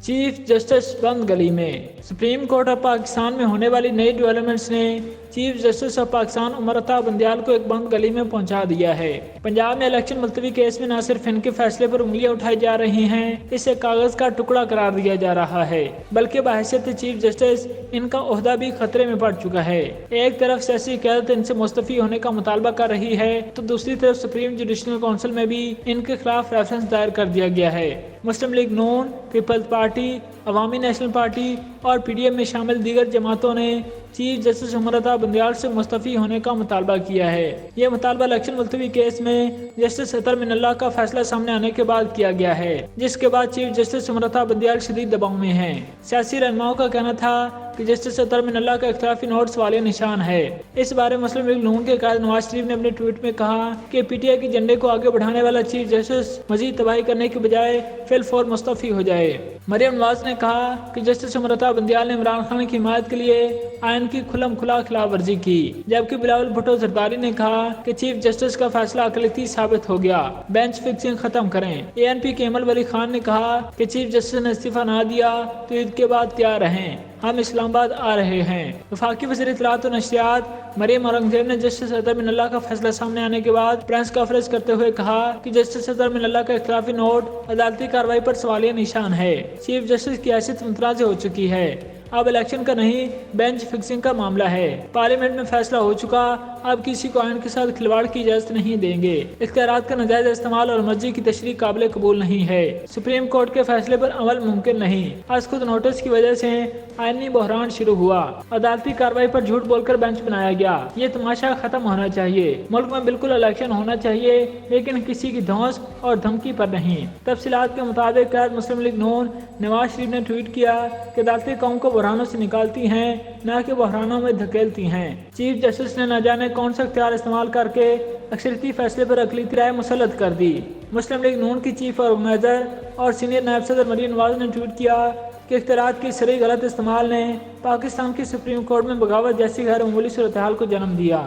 Chief justice بند گلی میں۔ Supreme court of Pakistan میں ہونے والی نئی ڈیولپمنٹس نے chief justice of Pakistan Umar Ata Bandial کو ایک بند گلی میں پہنچا دیا ہے۔ پنجاب میں الیکشن ملتوی کیس میں نہ صرف ان کے فیصلے پر انگلیاں اٹھائی جا رہی ہیں، اسے کاغذ کا ٹکڑا قرار دیا جا رہا ہے، بلکہ بحیثیت چیف جسٹس ان کا عہدہ بھی خطرے میں پڑ چکا ہے۔ ایک طرف سیاسی قیادت ان سے مستعفی ہونے کا مطالبہ کر رہی ہے تو دوسری طرف سپریم جوڈیشل کونسل میں بھی ان کے خلاف ریفرنس دائر کر دیا گیا ہے۔ مسلم لیگ نون، پیپلز پارٹی، عوامی نیشنل پارٹی اور پی ڈی ایم میں شامل دیگر جماعتوں نے چیف جسٹس عمر عطا بندیال سے مستعفی ہونے کا مطالبہ کیا ہے۔ یہ مطالبہ الیکشن ملتوی کیس میں جسٹس اطہر من اللہ کا فیصلہ سامنے آنے کے بعد کیا گیا ہے، جس کے بعد چیف جسٹس عمر عطا بندیال شدید دباؤ میں ہیں۔ سیاسی رہنماؤں کا کہنا تھا کہ جسٹس اطہر من اللہ کا اختلافی نوٹ سوالیہ نشان ہے۔ اس بارے مسلم لیگ نون کے قائد نواز شریف نے اپنے ٹویٹ میں کہا کہ پی ٹی آئی کے جھنڈے کو آگے بڑھانے والا چیف جسٹس مزید تباہی کرنے کے بجائے فی الفور مستعفی ہو جائے۔ مریم نواز نے کہا کہ جسٹس عمر عطا بندیال نے عمران خان کی حمایت کے لیے آئین کی کھلم کھلا خلاف ورزی کی، جبکہ بلاول بھٹو زرداری نے کہا کہ چیف جسٹس کا فیصلہ اقلیتی ثابت ہو گیا، بینچ فکسنگ ختم کریں۔ اے این پی کے ایمل ولی خان نے کہا کہ چیف جسٹس نے استعفیٰ نہ دیا تو عید کے بعد تیار رہیں، ہم اسلام آباد آ رہے ہیں۔ وفاقی وزیر اطلاعات و نشریات مریم اورنگزیب نے جسٹس اطہر من اللہ کا فیصلہ سامنے آنے کے بعد پریس کانفرنس کرتے ہوئے کہا کہ جسٹس اطہر من اللہ کا اختلافی نوٹ عدالتی کارروائی پر سوالیہ نشان ہے۔ چیف جسٹس کی حیثیت متنازع ہو چکی ہے، اب الیکشن کا نہیں بینچ فکسنگ کا معاملہ ہے۔ پارلیمنٹ میں فیصلہ ہو چکا، اب کسی کو آئین کے ساتھ کھلواڑ کی اجازت نہیں دیں گے۔ اختیارات کا ناجائز استعمال اور مرضی کی تشریح قابل قبول نہیں ہے۔ سپریم کورٹ کے فیصلے پر عمل ممکن نہیں۔ از خود نوٹس کی وجہ سے آئینی بحران شروع ہوا، عدالتی کارروائی پر جھوٹ بول کر بینچ بنایا گیا۔ یہ تماشا ختم ہونا چاہیے۔ ملک میں بالکل الیکشن ہونا چاہیے، لیکن کسی کی دھونس اور دھمکی پر نہیں۔ تفصیلات کے مطابق قائد مسلم لیگ نون نواز شریف نے ٹویٹ کیا کہ عدالتیں قوم کو بحرانوں سے نکالتی ہیں، نہ کہ بحرانوں میں دھکیلتی ہیں۔ چیف جسٹس نے نہ جانے کون سا اختیار استعمال کر کے اکثریتی فیصلے پر اقلیتی رائے مسلط کر دی۔ مسلم لیگ نون کی چیف آرگنائزر اور سینئر نائب صدر مریم نواز نے ٹویٹ کیا کہ اختیارات کے صریح غلط استعمال نے پاکستان کی سپریم کورٹ میں بغاوت جیسی غیر معمولی صورتحال کو جنم دیا۔